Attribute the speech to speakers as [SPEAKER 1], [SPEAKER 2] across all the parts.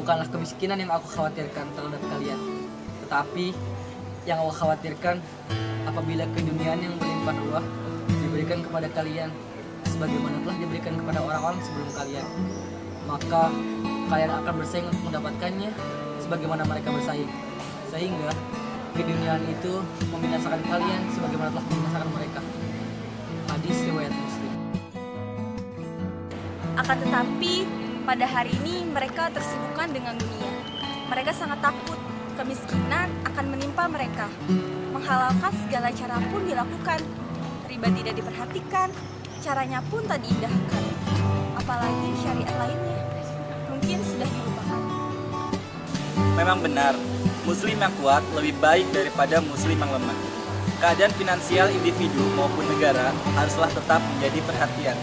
[SPEAKER 1] bukanlah kemiskinan yang aku khawatirkan terhadap kalian, tetapi yang aku khawatirkan apabila keduniaan yang berlimpah ruah diberikan kepada kalian sebagaimana telah diberikan kepada orang-orang sebelum kalian, maka kalian akan bersaing untuk mendapatkannya sebagaimana mereka bersaing, sehingga keduniaan itu membinasakan kalian sebagaimana telah membinasakan mereka. Hadis riwayat Muslim.
[SPEAKER 2] Akan tetapi, pada hari ini mereka tersibukkan dengan dunia. Mereka sangat takut kemiskinan akan menimpa mereka. Menghalalkan segala cara pun dilakukan. Riba tidak diperhatikan, caranya pun tak diindahkan. Apalagi syariat lainnya, mungkin sudah dilupakan.
[SPEAKER 3] Memang benar, muslim yang kuat lebih baik daripada muslim yang lemah. Keadaan finansial individu maupun negara haruslah tetap menjadi perhatian.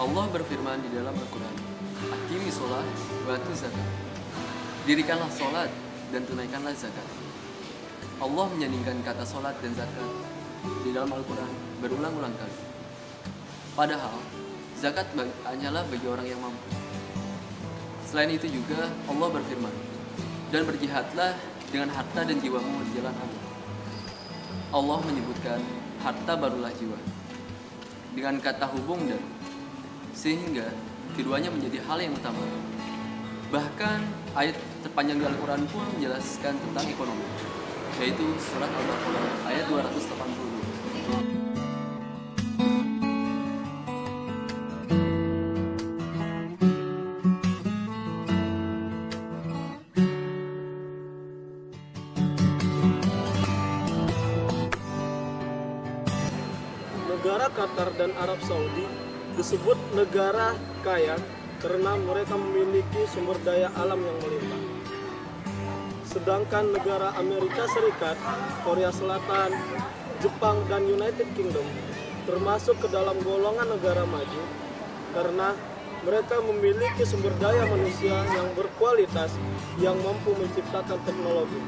[SPEAKER 4] Allah berfirman di dalam Al-Quran, Aqimi sholat wa atu zakat. Dirikanlah sholat dan tunaikanlah zakat. Allah menyandingkan kata sholat dan zakat di dalam Al-Quran berulang-ulang kali. Padahal, zakat hanyalah bagi orang yang mampu. Selain itu juga Allah berfirman, dan berjihadlah dengan harta dan jiwamu di jalan Allah. Allah menyebutkan harta barulah jiwa dengan kata hubung dan, sehingga keduanya menjadi hal yang utama. Bahkan ayat terpanjang di Al-Quran pun menjelaskan tentang ekonomi, yaitu surat Al-Baqarah ayat 282.
[SPEAKER 5] Negara Qatar dan Arab Saudi disebut negara kaya karena mereka memiliki sumber daya alam yang melimpah. Sedangkan negara Amerika Serikat, Korea Selatan, Jepang, dan United Kingdom termasuk ke dalam golongan negara maju karena mereka memiliki sumber daya manusia yang berkualitas yang mampu menciptakan teknologi.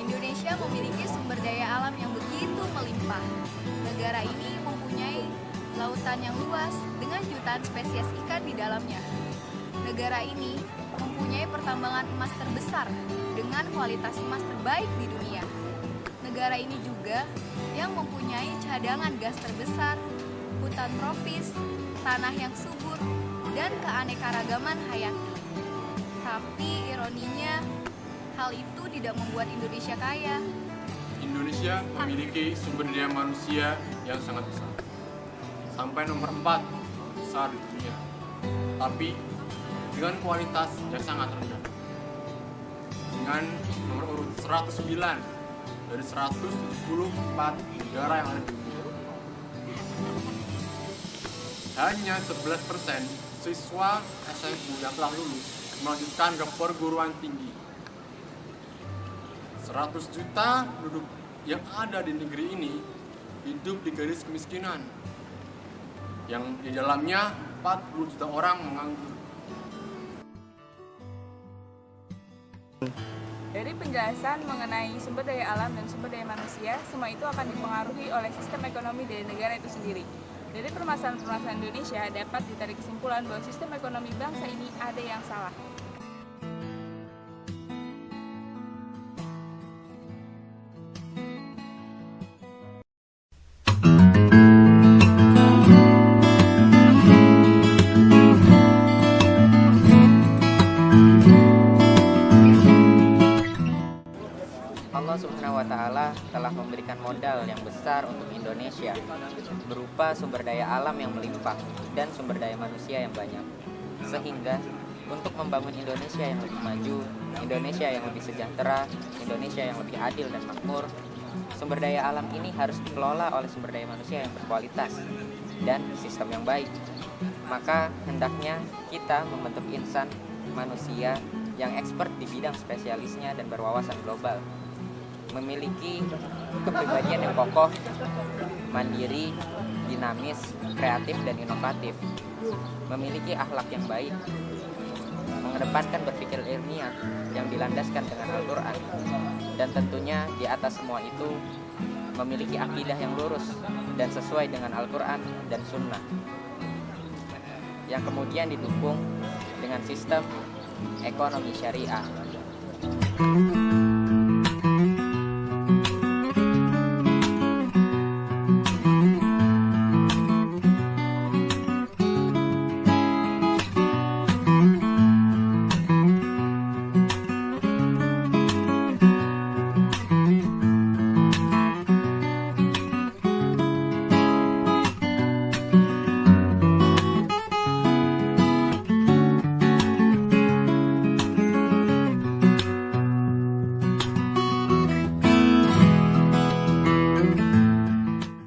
[SPEAKER 2] Indonesia memiliki sumber daya alam yang begitu melimpah. Negara ini mempunyai lautan yang luas dengan jutaan spesies ikan di dalamnya. Negara ini mempunyai pertambangan emas terbesar dengan kualitas emas terbaik di dunia. Negara ini juga yang mempunyai cadangan gas terbesar, hutan tropis, tanah yang subur, dan keanekaragaman hayati. Tapi ironinya, hal itu tidak membuat Indonesia kaya.
[SPEAKER 6] Indonesia memiliki sumber daya manusia yang sangat besar, sampai nomor 4 besar di dunia, tapi dengan kualitas yang sangat rendah. Dengan nomor urut 109 dari 174 negara yang ada di dunia. Hanya 11% siswa SMU yang telah lulus melanjutkan ke perguruan tinggi. 100 juta penduduk yang ada di negeri ini hidup di garis kemiskinan, yang di dalamnya 40 juta orang menganggur.
[SPEAKER 7] Dari penjelasan mengenai sumber daya alam dan sumber daya manusia, semua itu akan dipengaruhi oleh sistem ekonomi dari negara itu sendiri. Dari permasalahan-permasalahan Indonesia dapat ditarik kesimpulan bahwa sistem ekonomi bangsa ini ada yang salah.
[SPEAKER 8] Allah Subhanahu wa Ta'ala telah memberikan modal yang besar untuk Indonesia berupa sumber daya alam yang melimpah dan sumber daya manusia yang banyak, sehingga untuk membangun Indonesia yang lebih maju, Indonesia yang lebih sejahtera, Indonesia yang lebih adil dan makmur, sumber daya alam ini harus dikelola oleh sumber daya manusia yang berkualitas dan sistem yang baik. Maka hendaknya kita membentuk insan manusia yang expert di bidang spesialisnya dan berwawasan global, memiliki kepribadian yang kokoh, mandiri, dinamis, kreatif, dan inovatif, memiliki akhlak yang baik, mengedepankan berpikir ilmiah yang dilandaskan dengan Al-Quran, dan tentunya di atas semua itu memiliki akidah yang lurus dan sesuai dengan Al-Quran dan Sunnah, yang kemudian didukung dengan sistem ekonomi syariah.